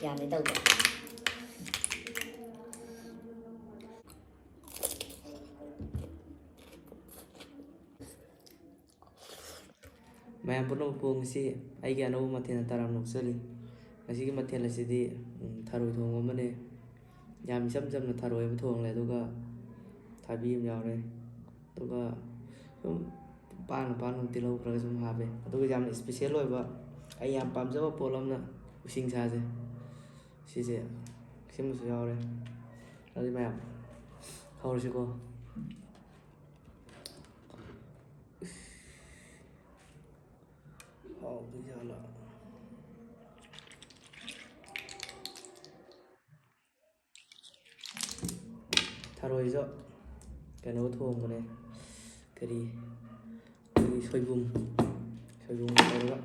ꯌꯥꯝꯃꯦ ꯇꯧꯗꯦ ꯃꯌꯥꯝ ꯄꯨꯝꯅꯃꯛꯄꯨ ꯉꯁꯤ ꯑꯩꯒꯤ ꯑꯅꯧꯕ ꯃꯊꯦꯜ ꯇꯔꯥꯝꯅ ꯑꯣꯛꯆꯔꯤ ꯉꯁꯤꯒꯤ ꯃꯊꯦꯜ ꯑꯁꯤꯗꯤ ꯊꯔꯣꯏ ꯊꯣꯡꯕ ꯑꯃꯅꯦ ꯌꯥꯝ ꯏꯆꯝ ꯆꯝꯅ ꯊꯔꯣꯏ ꯑꯃ ꯊꯣꯡꯂꯦ ꯑꯗꯨꯒ ꯊꯕꯤ ꯑꯃ ꯌꯥꯎꯔꯦ ꯑꯗꯨꯒ ꯁꯨꯝ ꯄꯥꯛꯅ ꯇꯤꯜꯍꯧ ꯈꯔ ꯁꯨꯝ ꯍꯥꯞꯄꯦ ꯑꯗꯨꯒ ꯌꯥꯝꯅ ꯏꯁꯄꯤꯁꯦꯜ ꯑꯣꯏꯕ ꯑꯩ ꯌꯥꯝ ꯄꯥꯝꯖꯕ ꯄꯣꯠ ꯑꯃꯅ ꯎꯁꯤꯡꯁꯥꯁꯦ ꯁꯤꯁꯦ ꯁꯤꯃꯁꯨ ꯌꯥꯎꯔꯦ ꯑꯗꯨꯗꯤ ꯃꯌꯥꯝ ꯍꯧꯔꯁꯤꯀꯣ ꯍꯥꯎꯗꯣꯏꯖꯥꯠꯂ ꯊꯔꯣꯏꯁꯨ ꯀꯩꯅꯣ ꯊꯣꯡꯕꯅꯦ ꯀꯔꯤ ꯑꯩꯈꯣꯏꯒꯤ ꯁꯣꯏꯕꯨꯝ ꯇꯧꯔꯒ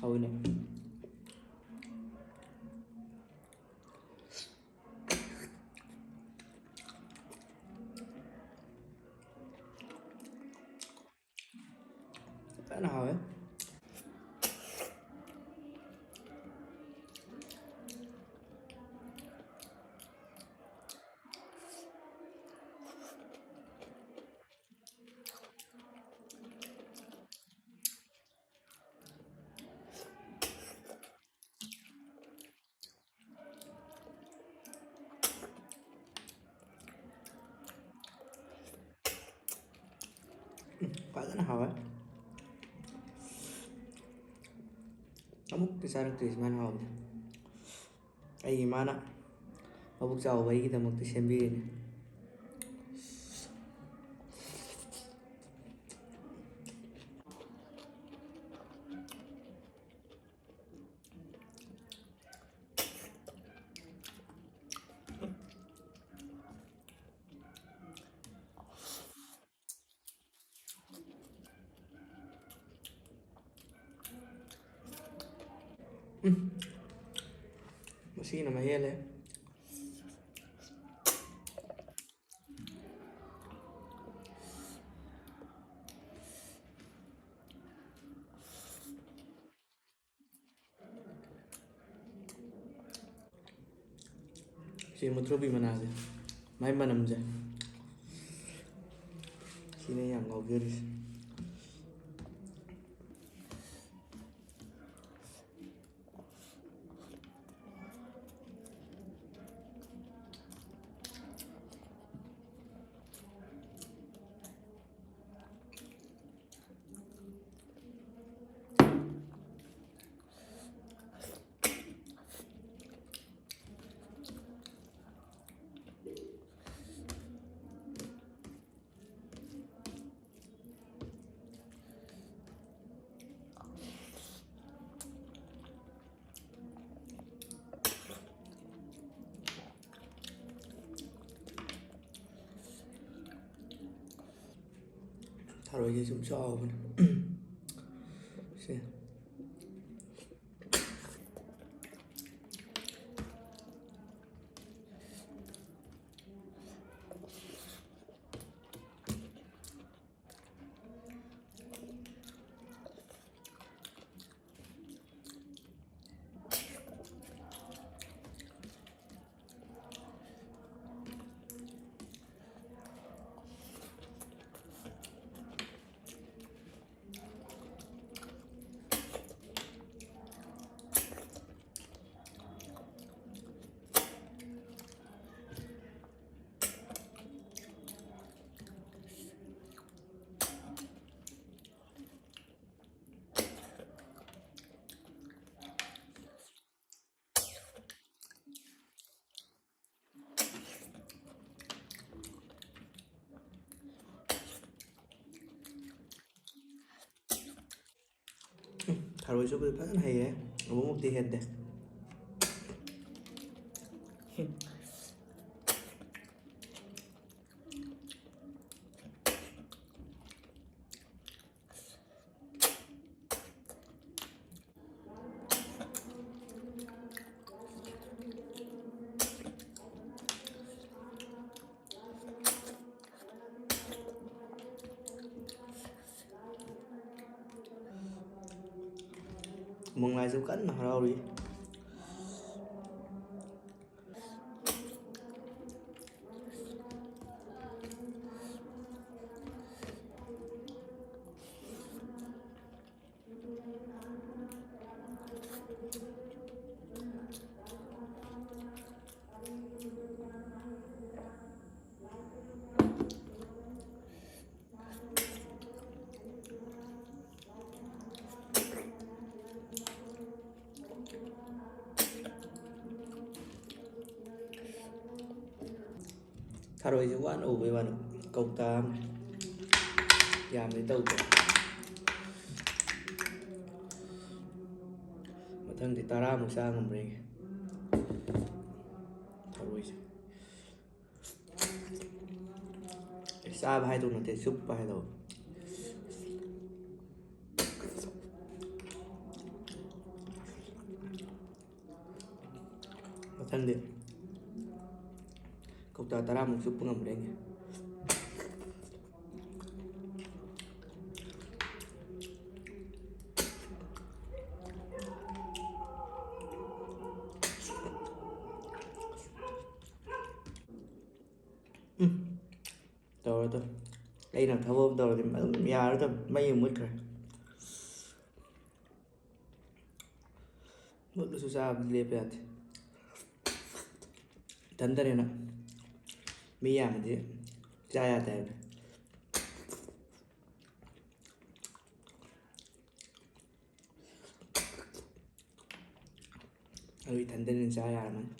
ꯍꯥꯎꯏꯅꯦ فعلا هاوي فعلا هاوي ꯑꯃꯨꯛꯇꯤ ꯆꯥꯔꯛꯇ꯭ꯔꯤ ꯁꯨꯃꯥꯏꯅ ꯍꯥꯎꯕꯗꯤ ꯑꯩꯒꯤ ꯏꯃꯥꯅ ꯃꯕꯨꯛ ꯆꯥꯎꯕ ꯑꯩꯒꯤꯗꯃꯛꯇ ꯁꯦꯝꯕꯤꯔꯤꯅꯤ ꯃꯁꯤꯅ ꯃꯍꯦꯜꯂꯦ ꯁꯤ ꯃꯨꯊ꯭ꯔꯨꯕꯤ ꯃꯅꯥꯁꯦ ꯃꯥꯏ ꯃꯅꯝꯁꯦ ꯁꯤꯅ ꯌꯥꯝ ꯉꯥꯎꯖꯔꯤꯁꯦ ꯊꯔꯣꯏꯁꯦ ꯁꯨꯝ ꯆꯥꯎꯕꯅꯦ ꯁꯦ ꯊꯔꯣꯏ ꯆꯨꯞꯄꯗꯤ ꯐꯖꯅ ꯍꯩꯔꯦ ꯑꯃꯨꯛꯃꯨꯛꯇꯤ ꯍꯦꯟꯗꯦ ꯃꯪꯂꯥꯏꯁꯨ ꯀꯟꯅ ꯍꯔꯥꯎꯔꯤ꯫ ꯊꯔꯣꯏꯁꯦ ꯋꯥꯅ ꯎꯕꯩ ꯋꯥꯅꯤ ꯀꯧꯇꯥ ꯌꯥꯝꯅꯗꯤ ꯇꯧꯗ꯭ꯔꯦ꯫ ꯃꯊꯪꯗꯤ 10ꯃꯨꯛ ꯆꯥ ꯉꯝꯕ꯭ꯔ ꯌꯦꯡꯒꯦ ꯊꯔꯣꯏꯁꯦ꯫ ꯆꯥꯕ ꯍꯥꯏꯗꯧ ꯅꯠꯇꯦ, ꯆꯨꯞꯄ ꯍꯥꯏꯗꯧ꯫ ꯃꯊꯪꯗꯤ ꯀꯧꯇꯥ 10ꯃꯨꯛ ꯆꯨꯞꯄ ꯉꯝꯕ꯭ꯔ ꯌꯦꯡꯒꯦ꯫ ꯇꯧꯔꯗ ꯑꯩꯅ ꯊꯕꯛ ꯑꯃ ꯇꯧꯔꯗꯤ ꯑꯗꯨꯝ ꯌꯥꯔꯗ ꯃꯩ ꯃꯨꯠꯈ꯭ꯔꯦ꯫ ꯃꯨꯠꯂꯁꯨ ꯆꯥꯕꯗꯤ ꯂꯦꯞꯄ ꯌꯥꯗꯦ꯫ ꯏꯊꯟꯇꯅꯤꯅ ꯃꯤ ꯌꯥꯝꯃꯗꯤ ꯆꯥ ꯌꯥꯗꯦ ꯍꯥꯏꯕꯅꯤ꯫ ꯑꯗꯨ ꯏꯊꯟꯇꯅꯤꯅ ꯆꯥ ꯌꯥꯔꯝꯃꯅꯤ꯫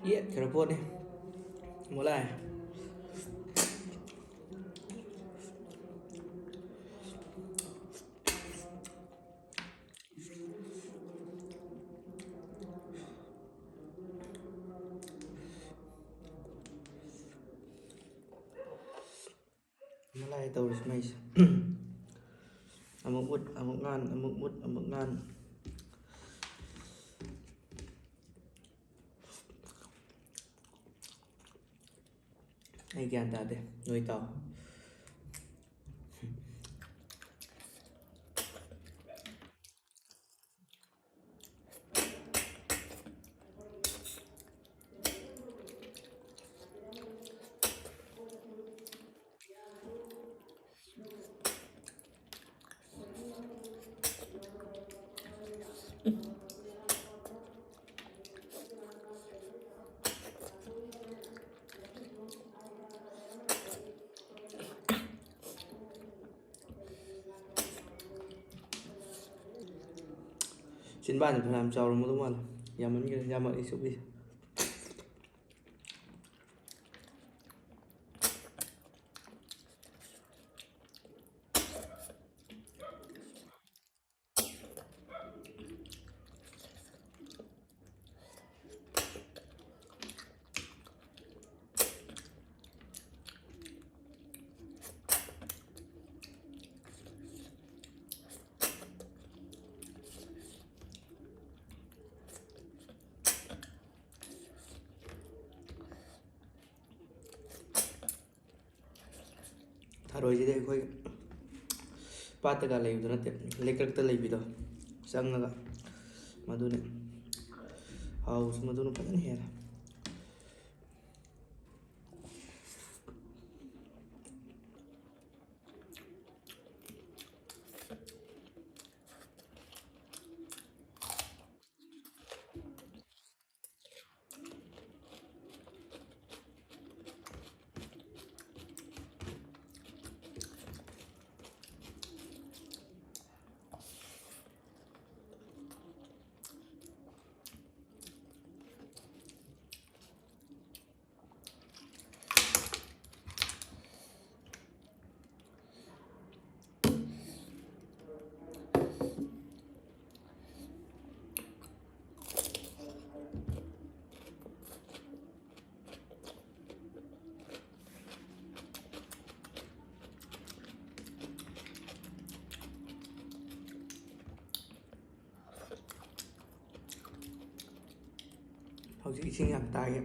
ꯌꯦꯠꯈ꯭ꯔ ꯄꯣꯠꯅꯤ ꯑꯃꯨꯛ ꯂꯥꯛꯑꯦ꯫ ꯑꯃꯨꯛ ꯂꯥꯛꯑꯦ ꯇꯧꯔꯤꯁꯤ ꯃꯩꯁꯦ꯫ ꯑꯃꯨꯛ ꯃꯨꯠ ꯑꯃꯨꯛ ꯉꯥꯟ ꯑꯃꯨꯛ ꯃꯨꯠ ꯑꯃꯨꯛ ꯉꯥꯟ꯫ ꯑꯩ ꯒ꯭ꯌꯥꯟ ꯇꯥꯗꯦ, ꯅꯣꯏ ꯇꯥꯎ꯫ ꯆꯤꯟꯕꯥꯟꯁꯦ ꯐꯅꯌꯥꯝ ꯆꯥꯎꯔꯝꯃꯗꯧ ꯃꯥꯜꯂꯦ, ꯌꯥꯝꯃꯟꯈ꯭ꯔꯦ ꯌꯥꯝꯃꯛꯏ ꯆꯨꯞꯄꯤꯁꯦ꯫ ꯊꯔꯣꯏꯁꯤꯗꯤ ꯑꯩꯈꯣꯏ ꯄꯥꯠꯇꯒ ꯂꯩꯕꯗꯣ ꯅꯠꯇꯦ, ꯂꯩꯀ꯭ꯔꯛꯇ ꯂꯩꯕꯤꯗꯣ ꯆꯪꯉꯒ ꯃꯗꯨꯅꯤ ꯍꯥꯎꯁꯨ ꯃꯗꯨꯅ ꯐꯖꯅ ꯍꯦꯜꯂꯦ꯫ ꯍꯧꯖꯤꯛ ꯏꯁꯤꯡ ꯌꯥꯝ ꯇꯥꯏꯌꯦ,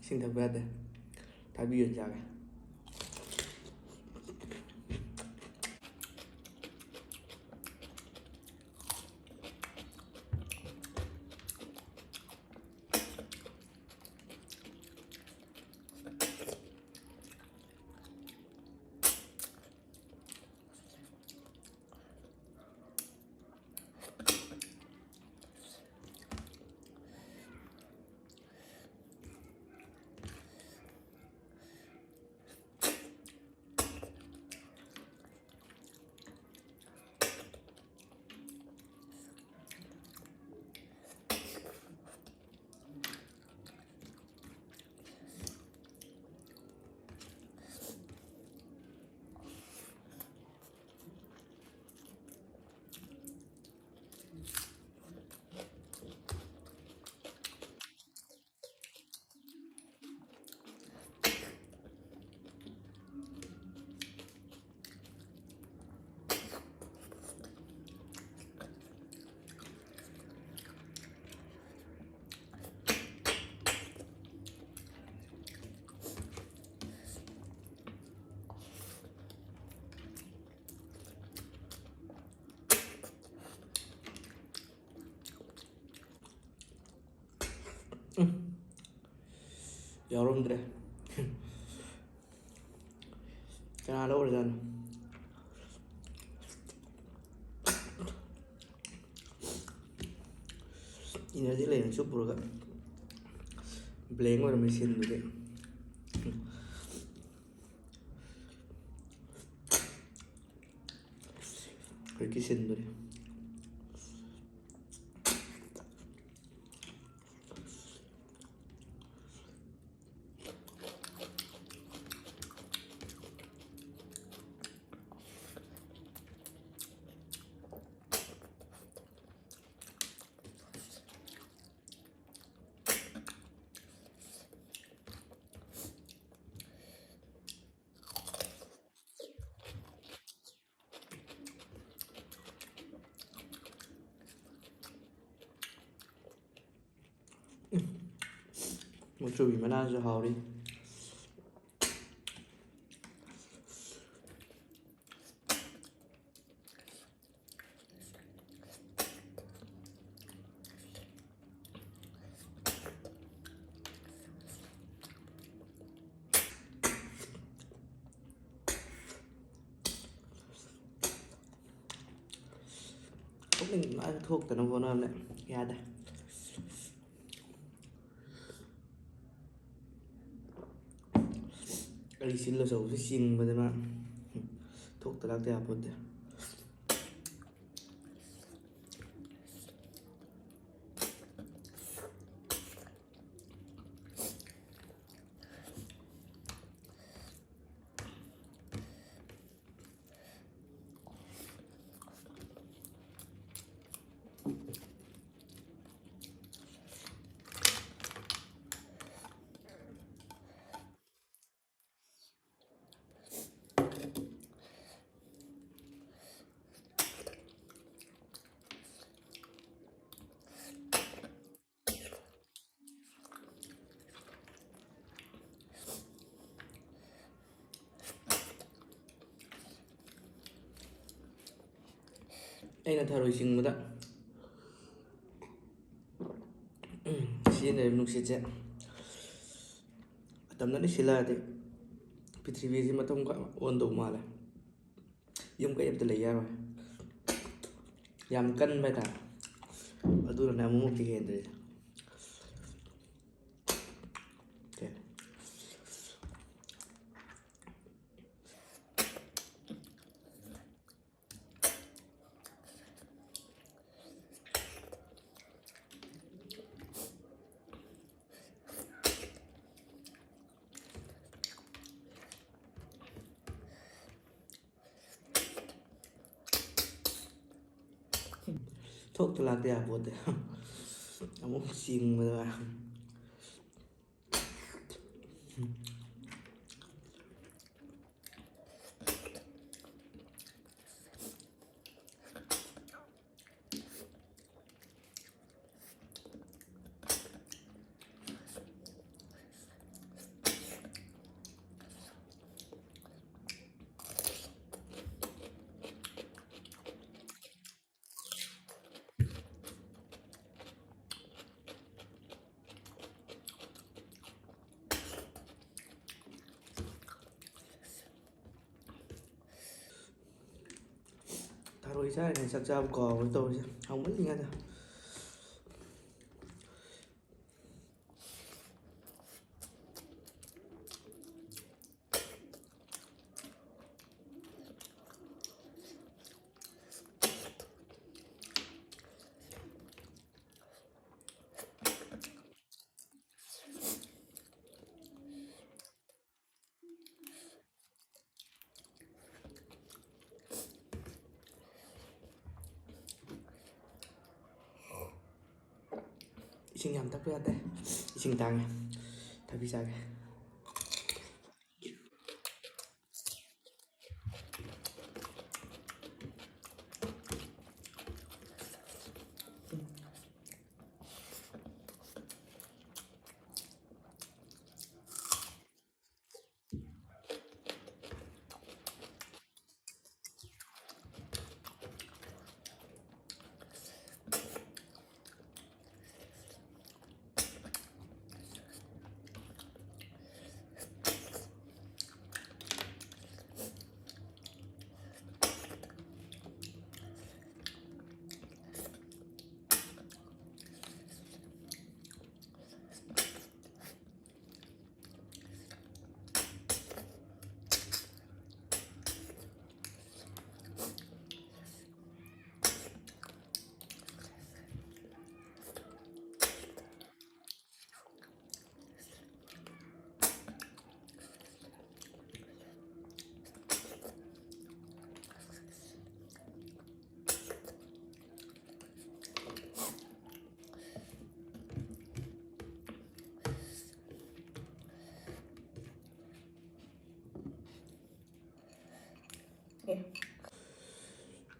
ꯏꯁꯤꯡ ꯊꯛꯄ ꯌꯥꯗꯦ. ꯊꯥꯕꯤ ꯑꯣꯏꯅ ꯆꯥꯒꯦ. ꯌꯥꯎꯔꯝꯗ꯭ꯔꯦ. ꯀꯅꯥ ꯂꯧꯔꯖꯥꯠꯅꯣ? ꯏꯅꯔꯖꯤ ꯂꯩꯅ ꯆꯨꯞꯄꯨꯔꯒ ꯕ꯭ꯂꯦꯡ ꯑꯣꯏꯔꯝꯃꯤ ꯁꯤꯟꯗꯨꯗꯤ. ꯍꯧꯖꯤꯛꯀꯤ ꯁꯤꯟꯗꯨꯗꯤ. ꯃꯨꯛꯊ꯭ꯔꯨꯕꯤ ꯃꯅꯥꯁꯨ ꯍꯥꯎꯔꯤ. ꯊꯣꯛꯅꯤꯡꯕ ꯊꯣꯛꯇꯅꯕ ꯍꯣꯠꯅꯕꯅꯦ, ꯌꯥꯗꯦ. ꯑꯩ ꯆꯤꯜ ꯑꯆꯧꯕꯁꯤ ꯆꯤꯡꯕꯗ ꯃꯥ ꯊꯣꯛꯇ ꯂꯥꯛꯇ ꯌꯥꯄꯣꯠꯇꯦ. ꯑꯩꯅ ꯊꯔꯣꯏ ꯆꯤꯡꯕꯗ ꯁꯤꯖꯤꯟꯅꯔꯤꯕ ꯅꯨꯡꯁꯤꯠꯁꯦ ꯃꯇꯝꯗꯅ ꯁꯤꯜꯂꯛꯑꯗꯤ ꯄ꯭ꯔꯤꯊꯤꯕꯤꯁꯤ ꯃꯇꯝ ꯑꯣꯟꯗꯧ ꯃꯥꯜꯂꯦ. ꯌꯨꯝ ꯀꯩ ꯑꯝꯇ ꯂꯩ ꯌꯥꯔꯣꯏ. ꯌꯥꯝ ꯀꯟꯕ ꯍꯥꯏꯇꯥꯔꯦ. ꯑꯗꯨꯅꯅꯦ ꯑꯃꯨꯛꯃꯨꯛꯇꯤ ꯍꯦꯟꯗ꯭ꯔꯤꯁꯦ. ꯊꯣꯛꯇ ꯂꯥꯛꯇ ꯌꯥꯄꯣꯠꯇꯦ. ꯑꯃꯨꯛ ꯆꯤꯡꯕꯗ ꯊꯔꯣꯏ ꯆꯥꯔꯤꯉꯩ ꯆꯥꯛ ꯆꯥꯕ ꯀꯥꯎꯕ ꯇꯧꯔꯤꯁꯦ ꯍꯥꯎꯃꯜꯂꯤꯉꯩꯗ 이싱 ꯌꯥꯝ ꯊꯛꯄ ꯌꯥꯗꯦ 이싱 ꯇꯥꯡꯉꯦ ꯊꯕꯤ ꯆꯥꯒꯦ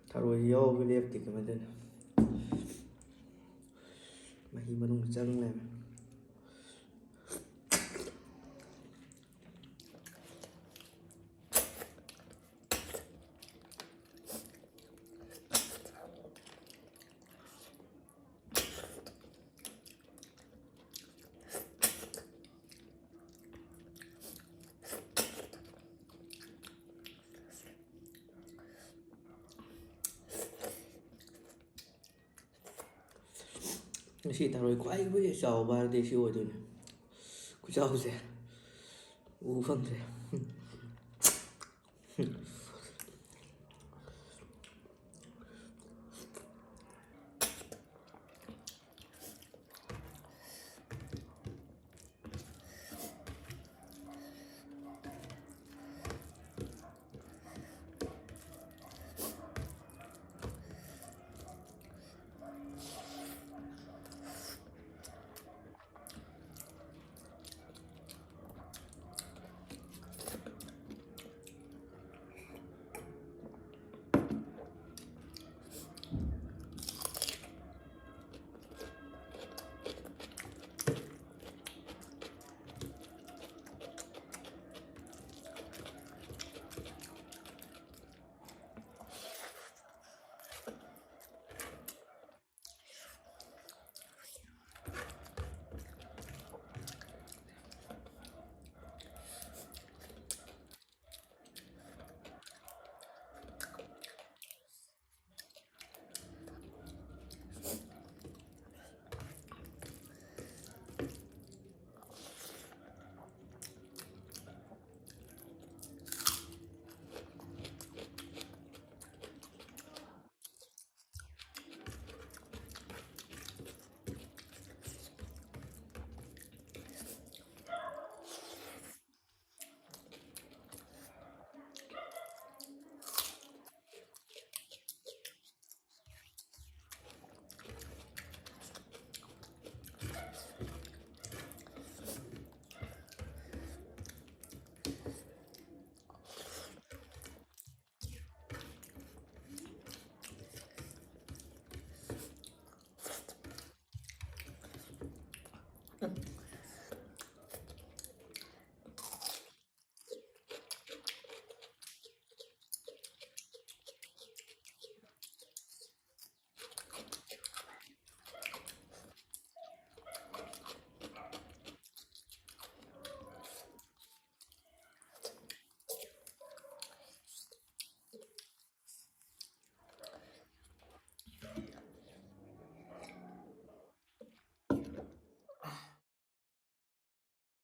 ꯊꯔꯣꯏ ꯌꯥꯎꯕ ꯂꯦꯞꯇꯦ ꯀꯃꯥꯏꯅ ꯇꯧꯔꯤꯅꯣ ꯃꯍꯤ ꯃꯅꯨꯡꯗ ꯆꯪ ꯂꯩꯔꯝꯃꯦ ꯉꯁꯤ ꯊꯔꯣꯏ ꯈ꯭ꯋꯥꯏꯗꯒꯤ ꯆꯥꯎꯕ ꯍꯥꯏꯔꯗꯤ ꯁꯤ ꯑꯣꯏꯗꯣꯏꯅꯦ ꯈꯨꯆꯥꯎꯁꯦ ꯎꯕ ꯐꯪꯗ꯭ꯔꯦ